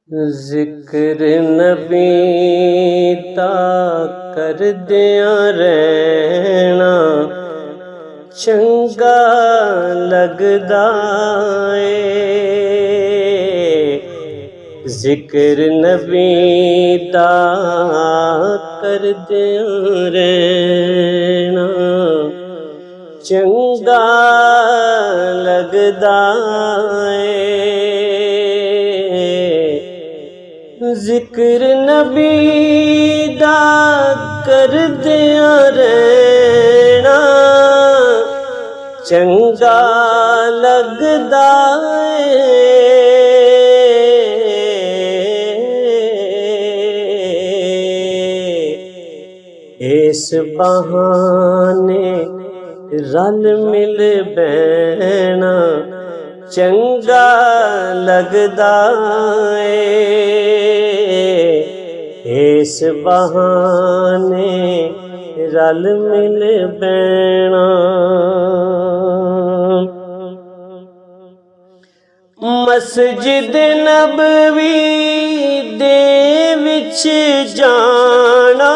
जिक्र नबी दा करदियां रहना चंगा लगदा ए। जिक्र नबी दा करदियां रहना चंगा लगदा ए। जिक्र नबी दा करदियां रहना चंगा लगदा ए। इस बहाने रल मिल बैना चंगा लगदा ए। इस बहाने रल मिल बैना मस्जिद नबवी दे विच जाना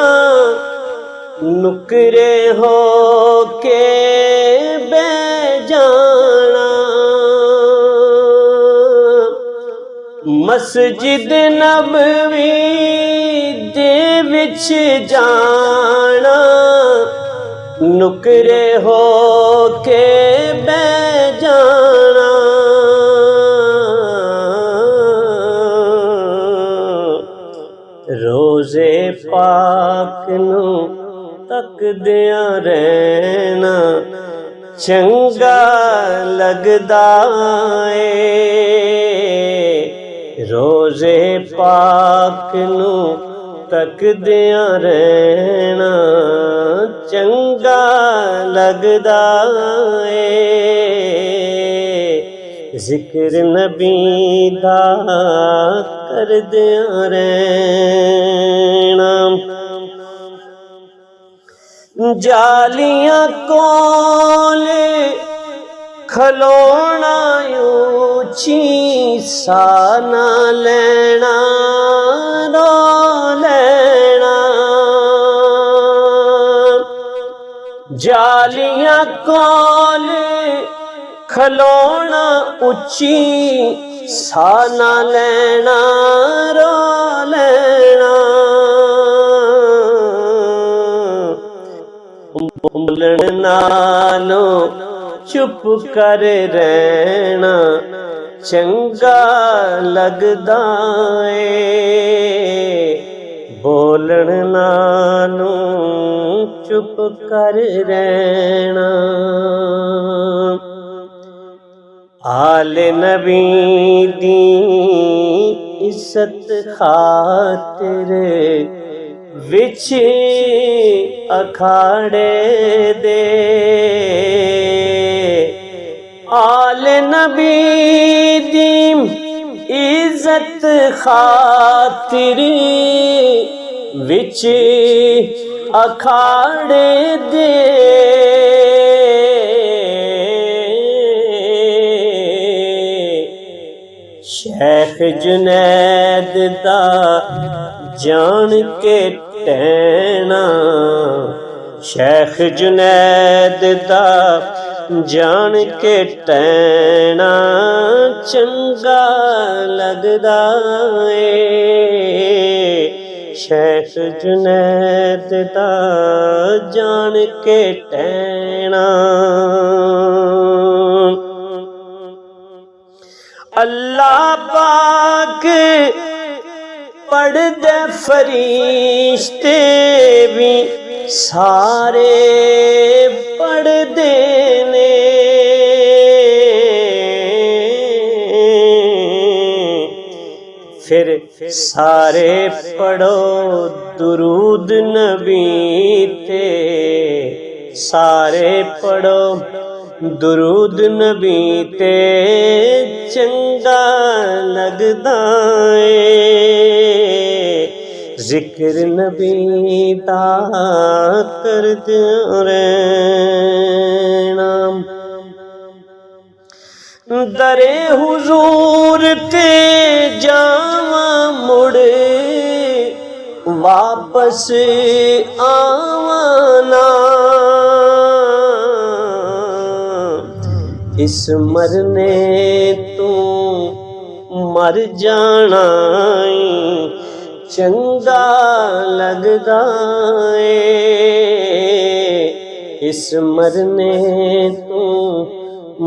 नुकरे हो के बैठ जाना। मस्जिद नबवी दे विच जाना नुकरे हो के बैठ जाना। रोज़े पाक नू तकदियां रहना चंगा लगदा ए। रोज़े पाक नू तकदियां रहना चंगा लगदा ए। जिक्र नबी दा करदियां रहना जालियां कोल खलोना ऊंची सा ना लेना रो लेना। जालियां कोल खलोना ऊंची सा ना लेना रो लेना। बोलण नालों चुप कर रहना चंगा लगदा ए। बोलण नालों चुप कर रहना। आले नबी दी इज्जत खातिर विच अखाड़े दे। आले नबी दी इज्जत खातिर विच अखाड़े दे। शेख जुनैद दा जान के टहना शेख जुनैद दा जान के टहना चंगा लगदा ए। शेख जुनैद दा जान के टहना अल्लाह पाक पढ़दे फरिश्ते भी सारे पढ़दे ने। फिर सारे पढ़ो दुरूद नबी ते सारे पढ़ो दुरूद नबी ते चंगा लगदा ए। जिक्र नबी दा करदियां रहना दरे हुजूर ते जावा ਵਾਪਸ ਆਵਣਾ ਇਸ ਮਰਨੇ ਤੂੰ ਮਰ ਜਾਣਾ ਈ ਚੰਗਾ ਲੱਗਦਾ ਏ ਇਸ ਮਰਨੇ ਤੂੰ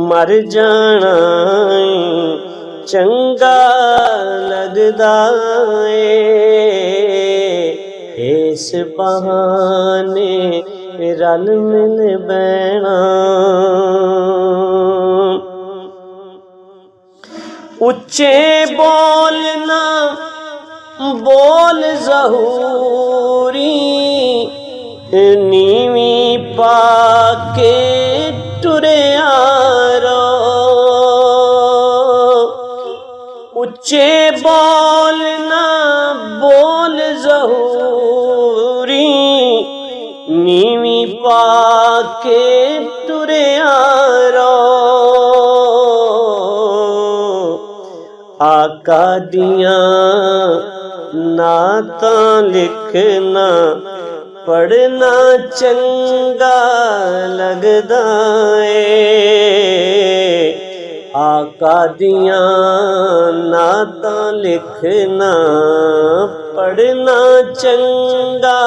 ਮਰ ਜਾਣਾ ਈ ਚੰਗਾ ਲੱਗਦਾ ਏ ਇਸ ਬਹਾਨੇ ਰਲ ਮਿਲ ਬਹਿਣਾ ਉੱਚੇ ਬੋਲਣਾ ਬੋਲ ਜ਼ਹੂਰੀ ਨੀਵੀਂ ਪਾ ਕੇ ਟੁਰਿਆ ਰੋ ਉੱਚੇ ਬੋਲਣਾ ਬੋਲ ਜ਼ਹੂਰੀ ਨੀਵੀਂ ਪਾ ਕੇ ਟੁਰਿਆ ਰੋ ਆਕਾ ਦੀਆਂ ਨਾਤਾਂ ਲਿਖਣਾ ਪੜ੍ਹਨਾ ਚੰਗਾ ਲੱਗਦਾ ਏ ਆਕਾ ਦੀਆਂ ਨਾਤਾਂ ਲਿਖਣਾ ਪੜ੍ਹਨਾ ਚੰਗਾ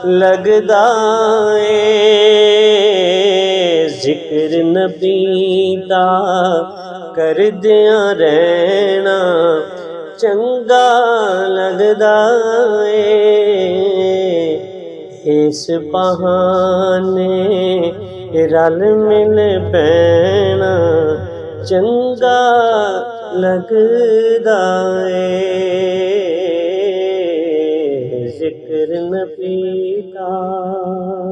ਲੱਗਦਾ ਏ ਜ਼ਿਕਰ ਨਬੀ ਦਾ ਕਰਦਿਆਂ ਰਹਿਣਾ ਚੰਗਾ ਲੱਗਦਾ ਏ ਇਸ ਬਹਾਨੇ ਰਲ ਮਿਲ ਬਹਿਣਾ ਚੰਗਾ ਲੱਗਦਾ ਏ ਜ਼ਿਕਰ ਨਬੀ ਦਾ।